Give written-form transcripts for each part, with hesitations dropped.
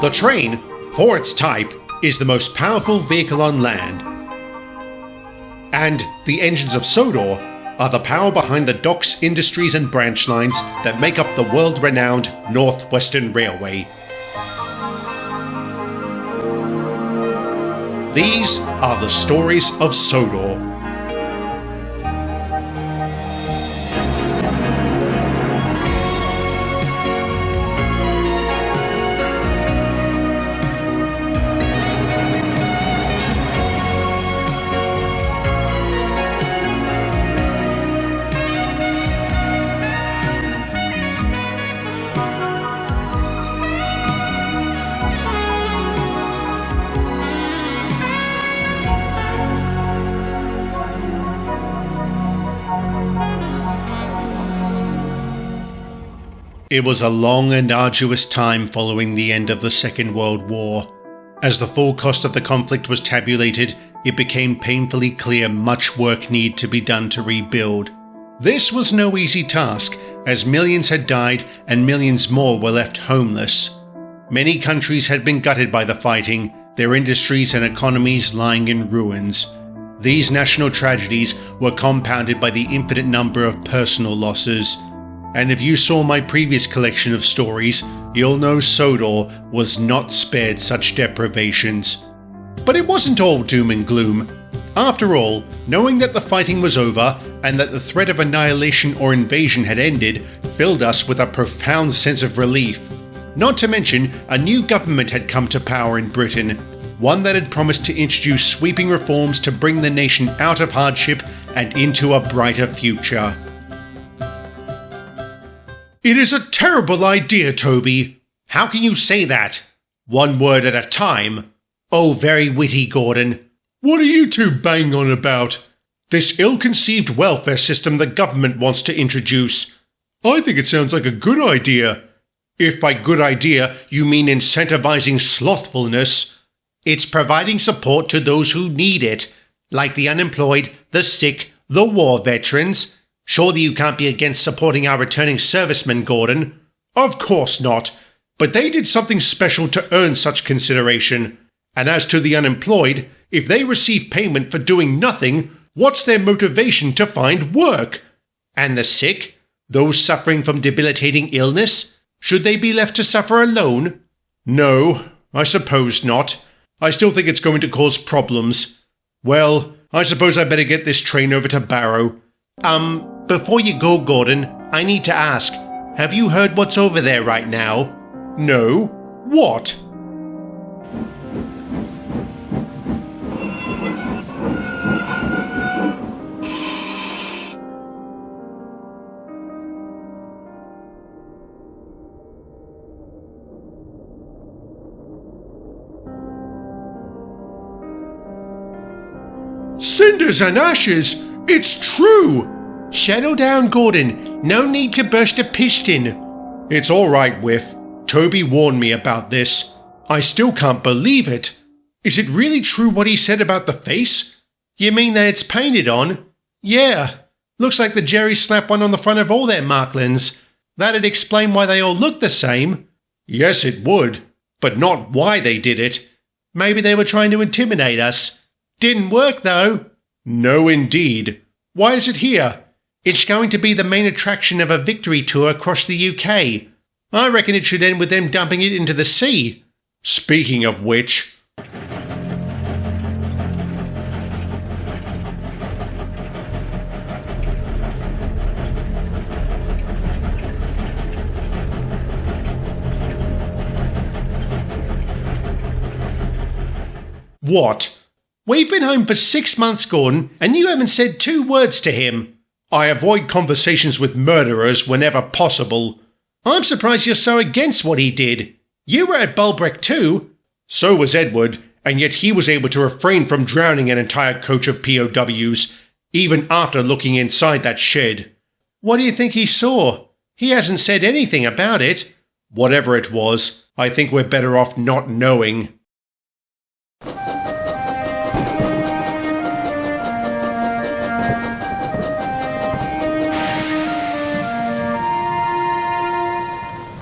The train, for its type, is the most powerful vehicle on land. And the engines of Sodor are the power behind the docks, industries and branch lines that make up the world-renowned Northwestern Railway. These are the stories of Sodor. It was a long and arduous time following the end of the Second World War. As the full cost of the conflict was tabulated, it became painfully clear much work needed to be done to rebuild. This was no easy task, as millions had died and millions more were left homeless. Many countries had been gutted by the fighting, their industries and economies lying in ruins. These national tragedies were compounded by the infinite number of personal losses. And if you saw my previous collection of stories, you'll know Sodor was not spared such deprivations. But it wasn't all doom and gloom. After all, knowing that the fighting was over and that the threat of annihilation or invasion had ended filled us with a profound sense of relief. Not to mention, a new government had come to power in Britain, one that had promised to introduce sweeping reforms to bring the nation out of hardship and into a brighter future. It is a terrible idea, Toby. How can you say that? One word at a time. Oh, very witty, Gordon. What are you two banging on about? This ill-conceived welfare system the government wants to introduce. I think it sounds like a good idea. If by good idea you mean incentivizing slothfulness, it's providing support to those who need it, like the unemployed, the sick, the war veterans. Surely you can't be against supporting our returning servicemen, Gordon. Of course not. But they did something special to earn such consideration. And as to the unemployed, if they receive payment for doing nothing, what's their motivation to find work? And the sick? Those suffering from debilitating illness? Should they be left to suffer alone? No, I suppose not. I still think it's going to cause problems. Well, I suppose I better get this train over to Barrow. Before you go, Gordon, I need to ask, have you heard what's over there right now? No. What? Cinders and ashes! It's true! Settle down, Gordon. No need to burst a piston. It's all right, Whiff. Toby warned me about this. I still can't believe it. Is it really true what he said about the face? You mean that it's painted on? Yeah. Looks like the Jerry slapped one on the front of all their Marklands. That'd explain why they all look the same. Yes, it would. But not why they did it. Maybe they were trying to intimidate us. Didn't work, though. No, indeed. Why is it here? It's going to be the main attraction of a victory tour across the UK. I reckon it should end with them dumping it into the sea. Speaking of which... What? We've been home for 6 months, Gordon, and you haven't said 2 words to him. I avoid conversations with murderers whenever possible. I'm surprised you're so against what he did. You were at Bulbreck too. So was Edward, and yet he was able to refrain from drowning an entire coach of POWs, even after looking inside that shed. What do you think he saw? He hasn't said anything about it. Whatever it was, I think we're better off not knowing.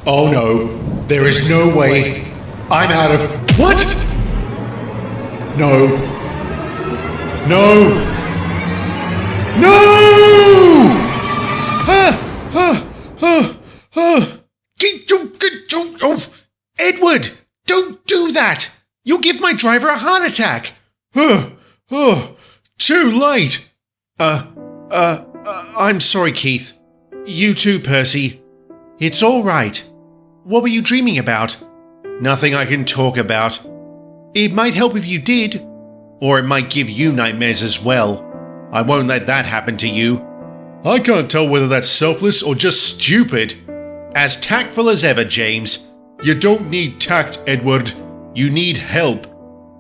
Oh no, there is no way. I'm out of... What? No. No. No! Oh, Edward, don't do that. You'll give my driver a heart attack. Too late. I'm sorry, Keith. You too, Percy. It's all right. What were you dreaming about? Nothing I can talk about. It might help if you did, or it might give you nightmares as well. I won't let that happen to you. I can't tell whether that's selfless or just stupid. As tactful as ever, James. You don't need tact, Edward. You need help.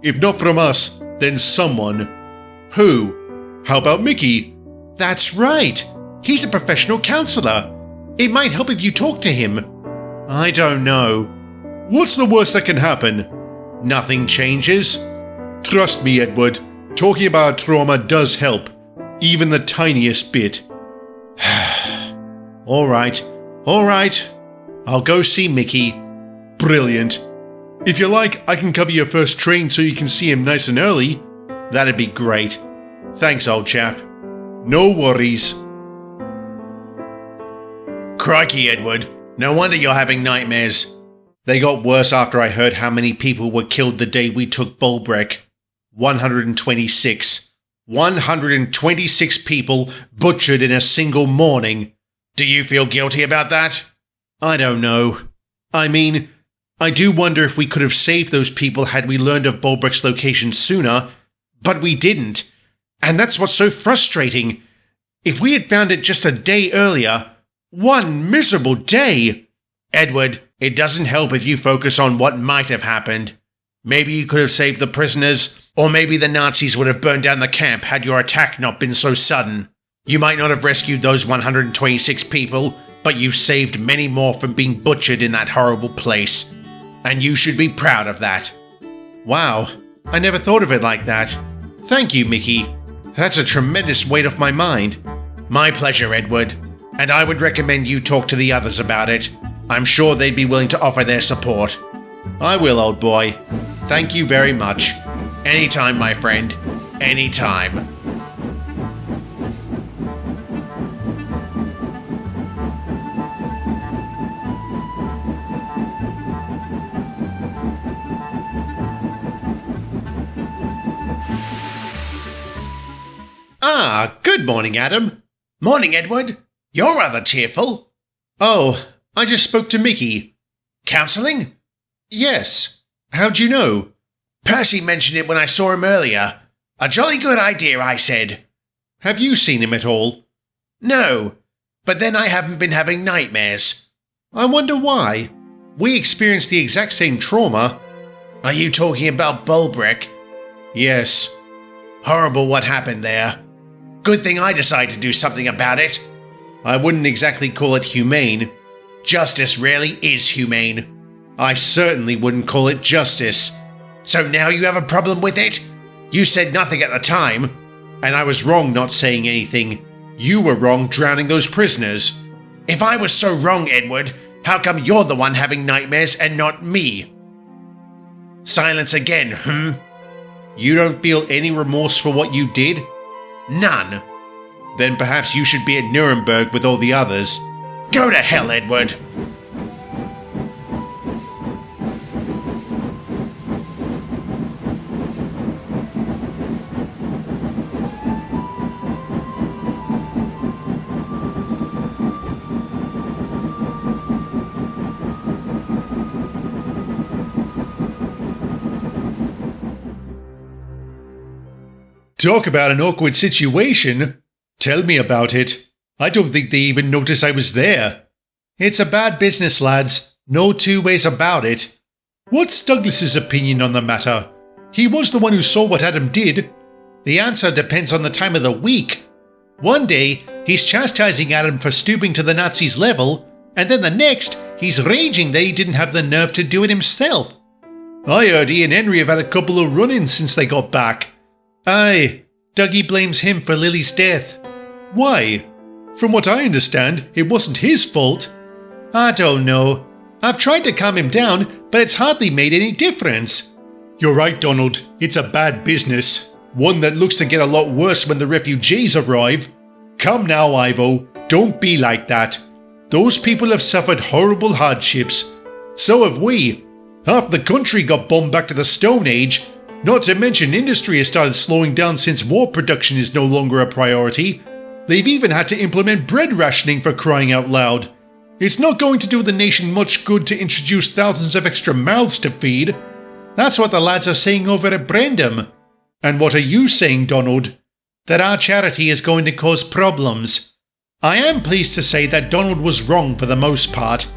If not from us, then someone. Who? How about Mickey? That's right. He's a professional counselor. It might help if you talk to him. I don't know. What's the worst that can happen? Nothing changes. Trust me, Edward. Talking about trauma does help. Even the tiniest bit. All right. I'll go see Mickey. Brilliant. If you like, I can cover your first train so you can see him nice and early. That'd be great. Thanks, old chap. No worries. Crikey, Edward. No wonder you're having nightmares. They got worse after I heard how many people were killed the day we took Bulbreck. 126. 126 people butchered in a single morning. Do you feel guilty about that? I don't know. I mean, I do wonder if we could have saved those people had we learned of Bulbreck's location sooner, but we didn't. And that's what's so frustrating. If we had found it just a day earlier, one miserable day. Edward, it doesn't help if you focus on what might have happened. Maybe you could have saved the prisoners, or maybe the Nazis would have burned down the camp had your attack not been so sudden. You might not have rescued those 126 people, but you saved many more from being butchered in that horrible place. And you should be proud of that. Wow, I never thought of it like that. Thank you, Mickey. That's a tremendous weight off my mind. My pleasure, Edward. And I would recommend you talk to the others about it. I'm sure they'd be willing to offer their support. I will, old boy. Thank you very much. Anytime, my friend. Anytime. Ah, good morning, Adam. Morning, Edward. You're rather cheerful. Oh, I just spoke to Mickey. Counselling? Yes. How'd you know? Percy mentioned it when I saw him earlier. A jolly good idea, I said. Have you seen him at all? No, but then I haven't been having nightmares. I wonder why. We experienced the exact same trauma. Are you talking about Bulbreck? Yes. Horrible what happened there. Good thing I decided to do something about it. I wouldn't exactly call it humane. Justice rarely is humane. I certainly wouldn't call it justice. So now you have a problem with it? You said nothing at the time, and I was wrong not saying anything. You were wrong drowning those prisoners. If I was so wrong, Edward, how come you're the one having nightmares and not me? Silence again, You don't feel any remorse for what you did? None. Then perhaps you should be at Nuremberg with all the others. Go to hell, Edward! Talk about an awkward situation. Tell me about it. I don't think they even noticed I was there. It's a bad business, lads. No two ways about it. What's Douglas's opinion on the matter? He was the one who saw what Adam did. The answer depends on the time of the week. One day, he's chastising Adam for stooping to the Nazis' level, and then the next, he's raging that he didn't have the nerve to do it himself. I heard he and Henry have had a couple of run-ins since they got back. Aye, Dougie blames him for Lily's death. Why? From what I understand, it wasn't his fault. I don't know. I've tried to calm him down, but it's hardly made any difference. You're right, Donald. It's a bad business. One that looks to get a lot worse when the refugees arrive. Come now, Ivo. Don't be like that. Those people have suffered horrible hardships. So have we. Half the country got bombed back to the Stone Age. Not to mention industry has started slowing down since war production is no longer a priority. They've even had to implement bread rationing, for crying out loud. It's not going to do the nation much good to introduce thousands of extra mouths to feed. That's what the lads are saying over at Brandom. And what are you saying, Donald? That our charity is going to cause problems. I am pleased to say that Donald was wrong for the most part.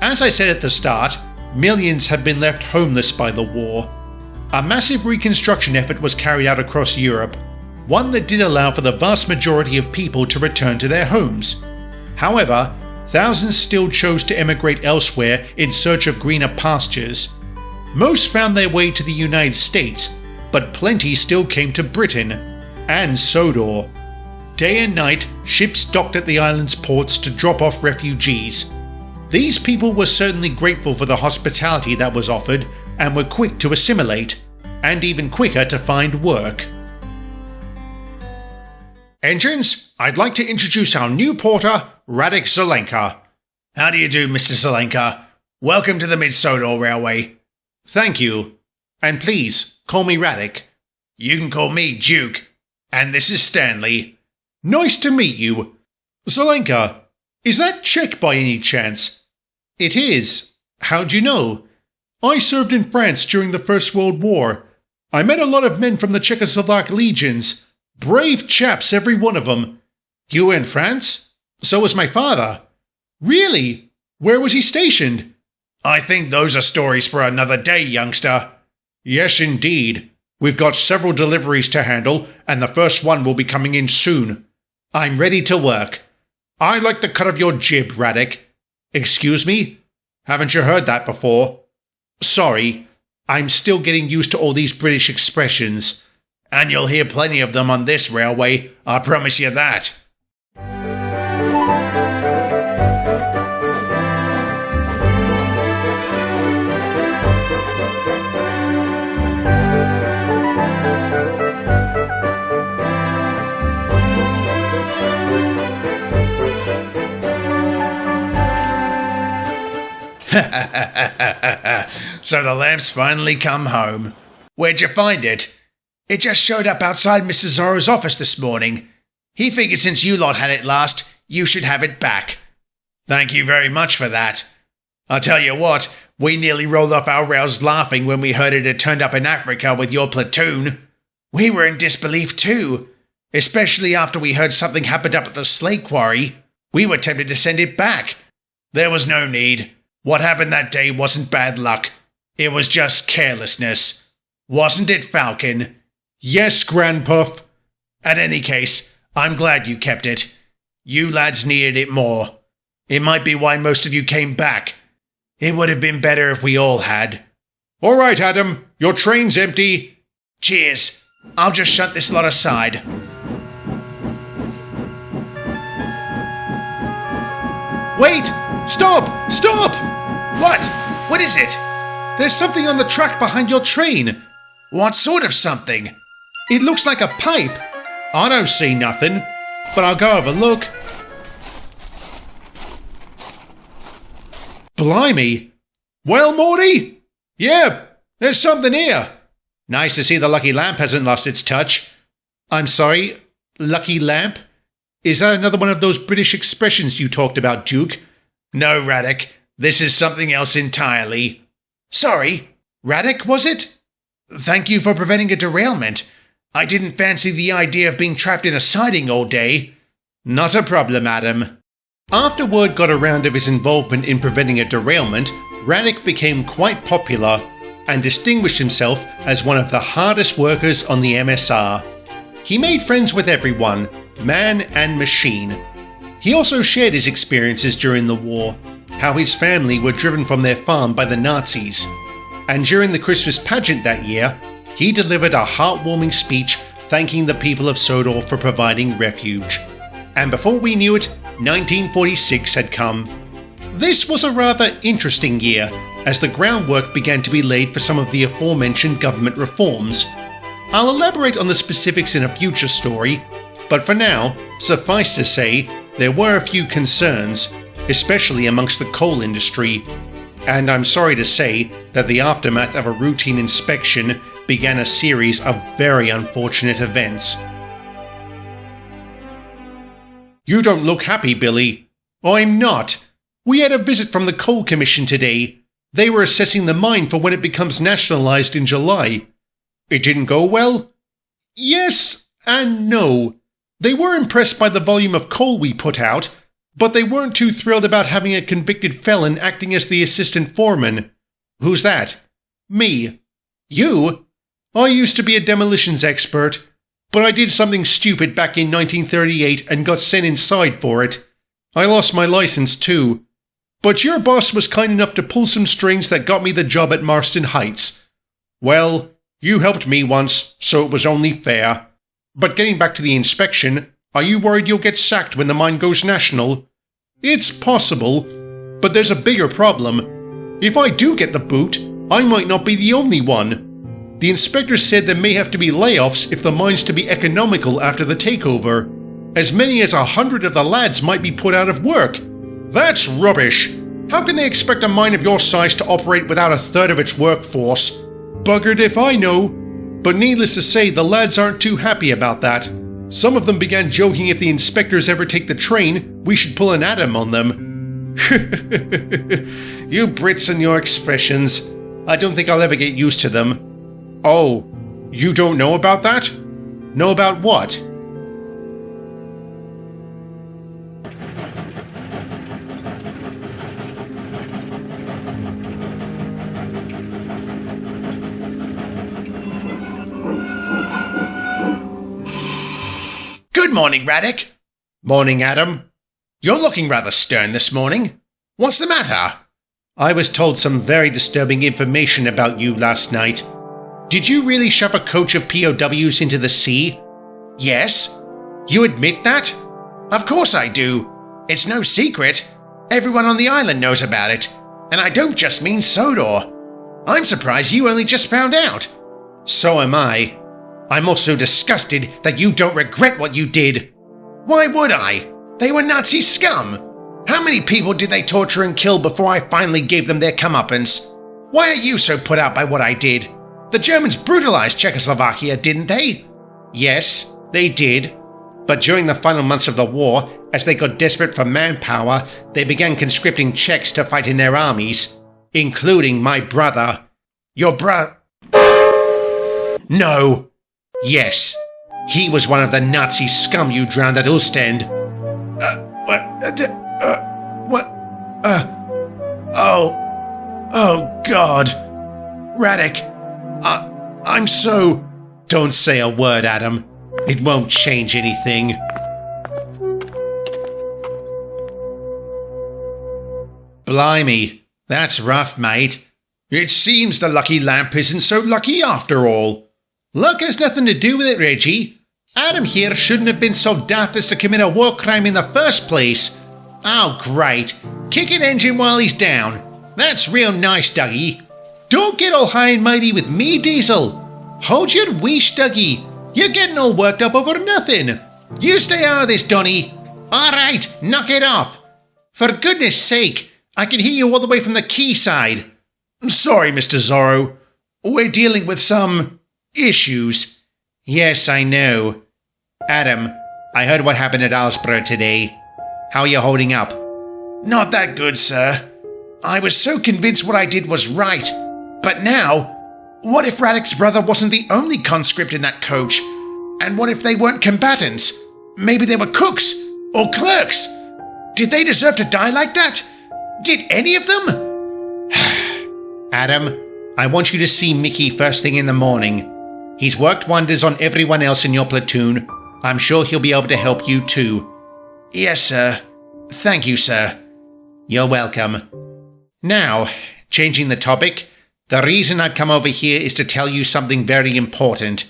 As I said at the start, millions have been left homeless by the war. A massive reconstruction effort was carried out across Europe, one that did allow for the vast majority of people to return to their homes. However, thousands still chose to emigrate elsewhere in search of greener pastures. Most found their way to the United States, but plenty still came to Britain and Sodor. Day and night, ships docked at the island's ports to drop off refugees. These people were certainly grateful for the hospitality that was offered and were quick to assimilate, and even quicker to find work. Engines, I'd like to introduce our new porter, Radek Zelenka. How do you do, Mr. Zelenka? Welcome to the Mid-Sodor Railway. Thank you. And please, call me Radek. You can call me Duke. And this is Stanley. Nice to meet you. Zelenka, is that Czech by any chance? It is. How'd you know? I served in France during the First World War. I met a lot of men from the Czechoslovak legions. Brave chaps, every one of them. You were in France? So was my father. Really? Where was he stationed? I think those are stories for another day, youngster. Yes, indeed. We've got several deliveries to handle, and the first one will be coming in soon. I'm ready to work. I like the cut of your jib, Radek. Excuse me? Haven't you heard that before? Sorry, I'm still getting used to all these British expressions. And you'll hear plenty of them on this railway, I promise you that. So the lamp's finally come home. Where'd you find it? It just showed up outside Mr. Zorro's office this morning. He figured since you lot had it last, you should have it back. Thank you very much for that. I'll tell you what, we nearly rolled off our rails laughing when we heard it had turned up in Africa with your platoon. We were in disbelief too, especially after we heard something happened up at the slate quarry. We were tempted to send it back. There was no need. What happened that day wasn't bad luck. It was just carelessness. Wasn't it, Falcon? Yes, Grandpuff. At any case, I'm glad you kept it. You lads needed it more. It might be why most of you came back. It would have been better if we all had. All right, Adam. Your train's empty. Cheers. I'll just shut this lot aside. Wait! Stop! Stop! What? What is it? There's something on the track behind your train. What sort of something? It looks like a pipe. I don't see nothing, but I'll go have a look. Blimey. Well, Morty? Yeah, there's something here. Nice to see the lucky lamp hasn't lost its touch. I'm sorry, lucky lamp? Is that another one of those British expressions you talked about, Duke? No, Radek. This is something else entirely. Sorry, Radek, was it? Thank you for preventing a derailment. I didn't fancy the idea of being trapped in a siding all day. Not a problem, Adam. After word got around of his involvement in preventing a derailment, Radek became quite popular and distinguished himself as one of the hardest workers on the MSR. He made friends with everyone, man and machine. He also shared his experiences during the war, how his family were driven from their farm by the Nazis. And during the Christmas pageant that year, he delivered a heartwarming speech thanking the people of Sodor for providing refuge. And before we knew it, 1946 had come. This was a rather interesting year, as the groundwork began to be laid for some of the aforementioned government reforms. I'll elaborate on the specifics in a future story, but for now, suffice to say, there were a few concerns, especially amongst the coal industry, and I'm sorry to say that the aftermath of a routine inspection began a series of very unfortunate events. You don't look happy, Billy. I'm not. We had a visit from the Coal Commission today. They were assessing the mine for when it becomes nationalized in July. It didn't go well? Yes and no. They were impressed by the volume of coal we put out, but they weren't too thrilled about having a convicted felon acting as the assistant foreman. Who's that? Me. You? I used to be a demolitions expert, but I did something stupid back in 1938 and got sent inside for it. I lost my license too. But your boss was kind enough to pull some strings that got me the job at Marston Heights. Well, you helped me once, so it was only fair. But getting back to the inspection, are you worried you'll get sacked when the mine goes national? It's possible, but there's a bigger problem. If I do get the boot, I might not be the only one. The inspector said there may have to be layoffs if the mine's to be economical after the takeover. As many as 100 of the lads might be put out of work. That's rubbish! How can they expect a mine of your size to operate without a third of its workforce? Buggered if I know. But needless to say, the lads aren't too happy about that. Some of them began joking if the inspectors ever take the train, we should pull an Adam on them. You Brits and your expressions. I don't think I'll ever get used to them. Oh, you don't know about that? Know about what? Good morning, Radek. Morning, Adam. You're looking rather stern this morning. What's the matter? I was told some very disturbing information about you last night. Did you really shove a coach of POWs into the sea? Yes. You admit that? Of course I do. It's no secret. Everyone on the island knows about it. And I don't just mean Sodor. I'm surprised you only just found out. So am I. I'm also disgusted that you don't regret what you did. Why would I? They were Nazi scum. How many people did they torture and kill before I finally gave them their comeuppance? Why are you so put out by what I did? The Germans brutalized Czechoslovakia, didn't they? Yes, they did. But during the final months of the war, as they got desperate for manpower, they began conscripting Czechs to fight in their armies, including my brother. Your No. Yes, he was one of the Nazi scum you drowned at Ostend. Oh, God. Radek, I'm so... Don't say a word, Adam. It won't change anything. Blimey, that's rough, mate. It seems the lucky lamp isn't so lucky after all. Luck has nothing to do with it, Reggie. Adam here shouldn't have been so daft as to commit a war crime in the first place. Oh, great. Kick an engine while he's down. That's real nice, Dougie. Don't get all high and mighty with me, Diesel. Hold your weesh, Dougie. You're getting all worked up over nothing. You stay out of this, Donny. All right, knock it off. For goodness sake, I can hear you all the way from the quayside. Sorry, Mr. Zorro. We're dealing with some... issues. Yes, I know. Adam, I heard what happened at Alsborough today. How are you holding up? Not that good, sir. I was so convinced what I did was right. But now, what if Radek's brother wasn't the only conscript in that coach? And what if they weren't combatants? Maybe they were cooks or clerks. Did they deserve to die like that? Did any of them? Adam, I want you to see Mickey first thing in the morning. He's worked wonders on everyone else in your platoon. I'm sure he'll be able to help you too. Yes, sir. Thank you, sir. You're welcome. Now, changing the topic, the reason I've come over here is to tell you something very important.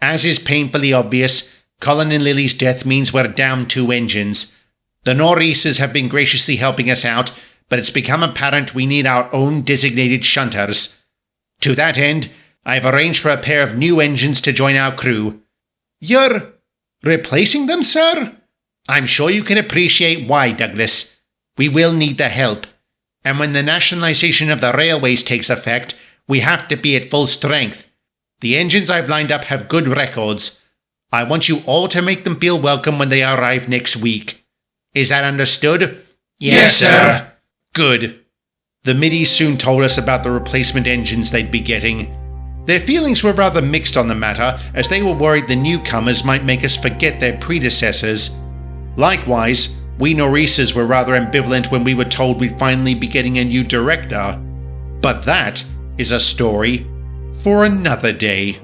As is painfully obvious, Colin and Lily's death means we're down 2 engines. The Nor'easters have been graciously helping us out, but it's become apparent we need our own designated shunters. To that end, I've arranged for a pair of new engines to join our crew. You're replacing them, sir? I'm sure you can appreciate why, Douglas. We will need the help, and when the nationalization of the railways takes effect, we have to be at full strength. The engines I've lined up have good records. I want you all to make them feel welcome when they arrive next week. Is that understood? Yes, sir. Good. The middies soon told us about the replacement engines they'd be getting. Their feelings were rather mixed on the matter, as they were worried the newcomers might make us forget their predecessors. Likewise, we Norrisers were rather ambivalent when we were told we'd finally be getting a new director. But that is a story for another day.